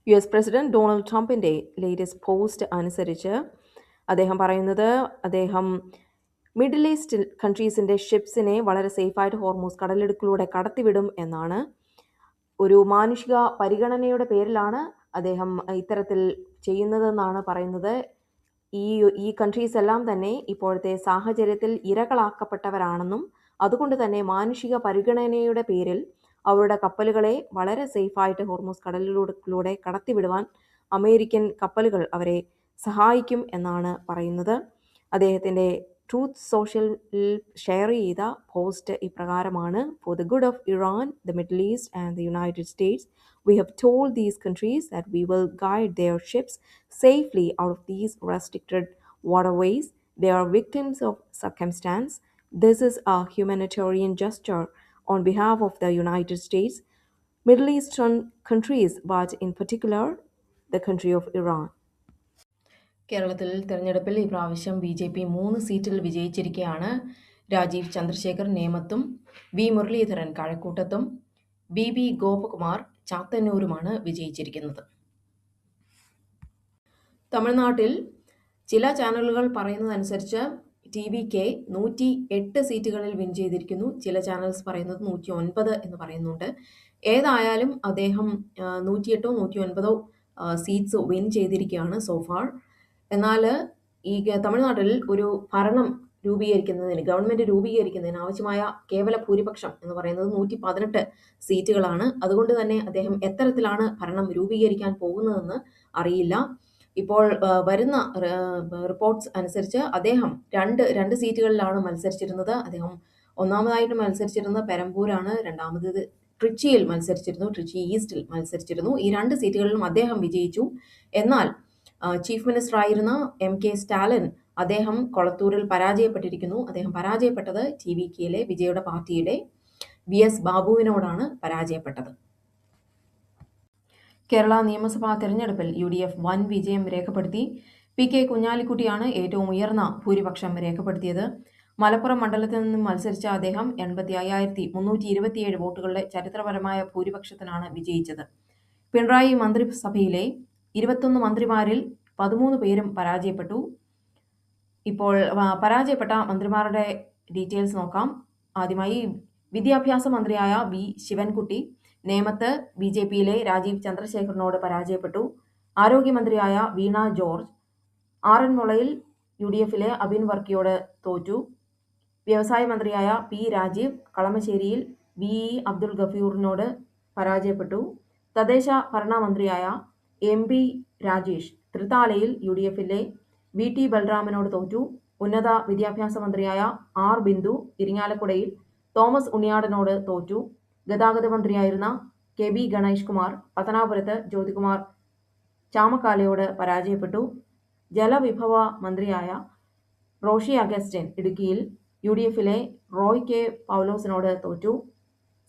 US president Donald ട്രംപിൻ്റെ latest post അനുസരിച്ച് അദ്ദേഹം പറയുന്നത് മിഡിൽ ഈസ്റ്റ് കൺട്രീസിൻ്റെ ഷിപ്സിനെ വളരെ സേഫായിട്ട് ഹോർമൂസ് കടലിടുക്കിലൂടെ കടത്തിവിടും എന്നാണ്. ഒരു മാനുഷിക പരിഗണനയുടെ പേരിലാണ് അദ്ദേഹം ഇത്തരത്തിൽ ചെയ്യുന്നതെന്നാണ് പറയുന്നത്. ഈ കൺട്രീസ് എല്ലാം തന്നെ ഇപ്പോഴത്തെ സാഹചര്യത്തിൽ ഇരകളാക്കപ്പെട്ടവരാണെന്നും അതുകൊണ്ട് തന്നെ മാനുഷിക പരിഗണനയുടെ പേരിൽ അവരുടെ കപ്പലുകളെ വളരെ സേഫായിട്ട് ഹോർമൂസ് കടലിലൂടെ കടത്തിവിടുവാൻ അമേരിക്കൻ കപ്പലുകൾ അവരെ സഹായിക്കും എന്നാണ് പറയുന്നത്. അദ്ദേഹത്തിൻ്റെ ട്രൂത്ത് സോഷ്യലിൽ ഷെയർ ചെയ്ത പോസ്റ്റ് ഇപ്രകാരമാണ്: for the good of Iran, the middle east and the United States, we have told these countries that we will guide their ships safely out of these restricted waterways. They are victims of circumstance. This is a humanitarian gesture on behalf of the United States, Middle Eastern countries, but in particular the country of Iran. കേരളത്തിൽ തെരഞ്ഞെടുപ്പിൽ ഇപ്രാവശ്യം BJP 3 സീറ്റിൽ വിജയിച്ചിരിക്കുകയാണ്. രാജീവ് ചന്ദ്രശേഖർ നേമത്തും, V Muraleedharan കഴക്കൂട്ടത്തും, BB Gopakumar ചാത്തന്നൂരുമാണ് വിജയിച്ചിരിക്കുന്നത്. തമിഴ്നാട്ടിൽ ചില ചാനലുകൾ പറയുന്നതനുസരിച്ച് TVK 108 സീറ്റുകളിൽ വിൻ ചെയ്തിരിക്കുന്നു. ചില ചാനൽസ് പറയുന്നത് 109 എന്ന് പറയുന്നുണ്ട്. ഏതായാലും അദ്ദേഹം 108 109 സീറ്റ്സ് വിൻ ചെയ്തിരിക്കുകയാണ് സോഫാർ. എന്നാൽ ഈ തമിഴ്നാട്ടിൽ ഒരു ഭരണം ഗവൺമെന്റ് രൂപീകരിക്കുന്നതിന് ആവശ്യമായ കേവല ഭൂരിപക്ഷം എന്ന് പറയുന്നത് 118 സീറ്റുകളാണ്. അതുകൊണ്ട് തന്നെ അദ്ദേഹം എത്തരത്തിലാണ് ഭരണം രൂപീകരിക്കാൻ പോകുന്നതെന്ന് അറിയില്ല. ഇപ്പോൾ വരുന്ന റിപ്പോർട്ട്സ് അനുസരിച്ച് അദ്ദേഹം രണ്ട് സീറ്റുകളിലാണ് മത്സരിച്ചിരുന്നത്. അദ്ദേഹം ഒന്നാമതായിട്ട് മത്സരിച്ചിരുന്നത് പെരമ്പൂരാണ്, രണ്ടാമത് ട്രിച്ചിയിൽ മത്സരിച്ചിരുന്നു, ട്രിച്ചി ഈസ്റ്റിൽ മത്സരിച്ചിരുന്നു. ഈ 2 സീറ്റുകളിലും അദ്ദേഹം വിജയിച്ചു. എന്നാൽ ചീഫ് മിനിസ്റ്റർ ആയിരുന്ന MK സ്റ്റാലിൻ അദ്ദേഹം കൊളത്തൂരിൽ പരാജയപ്പെട്ടിരിക്കുന്നു. അദ്ദേഹം പരാജയപ്പെട്ടത് TVKയിലെ വിജയുടെ പാർട്ടിയുടെ VS ബാബുവിനോടാണ് പരാജയപ്പെട്ടത്. കേരള നിയമസഭാ തെരഞ്ഞെടുപ്പിൽ UDF വൻ വിജയം രേഖപ്പെടുത്തി. PK കുഞ്ഞാലിക്കുട്ടിയാണ് ഏറ്റവും ഉയർന്ന ഭൂരിപക്ഷം രേഖപ്പെടുത്തിയത്. മലപ്പുറം മണ്ഡലത്തിൽ നിന്നും മത്സരിച്ച അദ്ദേഹം 85,327 വോട്ടുകളുടെ ചരിത്രപരമായ ഭൂരിപക്ഷത്തിനാണ് വിജയിച്ചത്. പിണറായി മന്ത്രിസഭയിലെ 21 മന്ത്രിമാരിൽ 13 പേരും പരാജയപ്പെട്ടു. ഇപ്പോൾ പരാജയപ്പെട്ട മന്ത്രിമാരുടെ ഡീറ്റെയിൽസ് നോക്കാം. ആദ്യമായി വിദ്യാഭ്യാസ മന്ത്രിയായ V ശിവൻകുട്ടി നേമത്ത് BJPയിലെ രാജീവ് ചന്ദ്രശേഖറിനോട് പരാജയപ്പെട്ടു. ആരോഗ്യമന്ത്രിയായ വീണ ജോർജ് ആറന്മുളയിൽ UDFയിലെ അബിൻ വർക്കിയോട് തോറ്റു. വ്യവസായ മന്ത്രിയായ P രാജീവ് കളമശ്ശേരിയിൽ VE അബ്ദുൽ ഗഫൂറിനോട് പരാജയപ്പെട്ടു. തദ്ദേശ ഭരണ മന്ത്രിയായ MP രാജേഷ് തൃത്താലയിൽ UDFയിലെ VT ബൽറാമിനോട് തോറ്റു. ഉന്നത വിദ്യാഭ്യാസ മന്ത്രിയായ R ബിന്ദു ഇരിങ്ങാലക്കുടയിൽ തോമസ് ഉണ്ണിയാടനോട് തോറ്റു. ഗതാഗത മന്ത്രിയായിരുന്ന KB ഗണേഷ് കുമാർ പത്തനാപുരത്ത് ജ്യോതികുമാർ ചാമക്കാലയോട് പരാജയപ്പെട്ടു. ജലവിഭവ മന്ത്രിയായ റോഷി അഗസ്റ്റിൻ ഇടുക്കിയിൽ UDFയിലെ റോയ് K പൗലോസിനോട് തോറ്റു.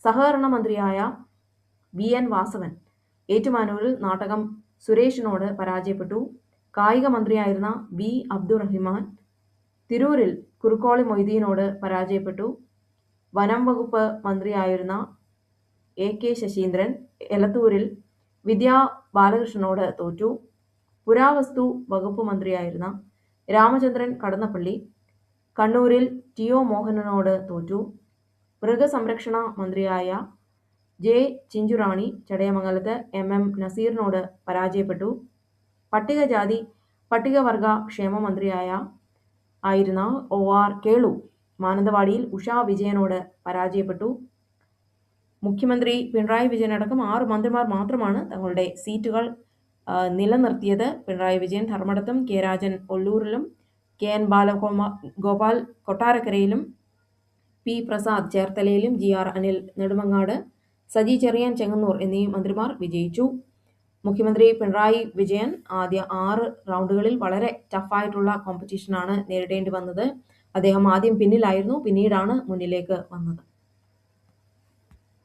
സഹകരണ മന്ത്രിയായ VN വാസവൻ ഏറ്റുമാനൂരിൽ നാട്ടകം സുരേഷിനോട് പരാജയപ്പെട്ടു. കായിക മന്ത്രിയായിരുന്ന V അബ്ദുറഹിമാൻ തിരൂരിൽ കുറുക്കോളി മൊയ്തീനോട് പരാജയപ്പെട്ടു. വനം വകുപ്പ് മന്ത്രിയായിരുന്ന AK ശശീന്ദ്രൻ എലത്തൂരിൽ വിദ്യാ ബാലകൃഷ്ണനോട് തോറ്റു. പുരാവസ്തു വകുപ്പ് മന്ത്രിയായിരുന്ന രാമചന്ദ്രൻ കടന്നപ്പള്ളി കണ്ണൂരിൽ TO മോഹനനോട് തോറ്റു. മൃഗസംരക്ഷണ മന്ത്രിയായ J ചിഞ്ചുറാണി ചടയമംഗലത്ത് MM നസീറിനോട് പരാജയപ്പെട്ടു. പട്ടികജാതി പട്ടികവർഗ ക്ഷേമ മന്ത്രിയായിരുന്ന OR കേളു മാനന്തവാടിയിൽ ഉഷ വിജയനോട് പരാജയപ്പെട്ടു. മുഖ്യമന്ത്രി പിണറായി വിജയൻ അടക്കം 6 മന്ത്രിമാർ മാത്രമാണ് തങ്ങളുടെ സീറ്റുകൾ നിലനിർത്തിയത്. Pinarayi Vijayan ധർമ്മടത്തും, K Rajan ഒല്ലൂരിലും, KN Balagopal കൊട്ടാരക്കരയിലും, P Prasad ചേർത്തലയിലും, GR Anil Nedumangad, Saji Cherian Chengannur എന്നീ മന്ത്രിമാർ വിജയിച്ചു. മുഖ്യമന്ത്രി പിണറായി വിജയൻ ആദ്യ 6 റൗണ്ടുകളിൽ വളരെ ടഫായിട്ടുള്ള കോമ്പറ്റീഷനാണ് നേരിടേണ്ടി വന്നത്. അദ്ദേഹം ആദ്യം പിന്നിലായിരുന്നു, പിന്നീടാണ് മുന്നിലേക്ക് വന്നത്.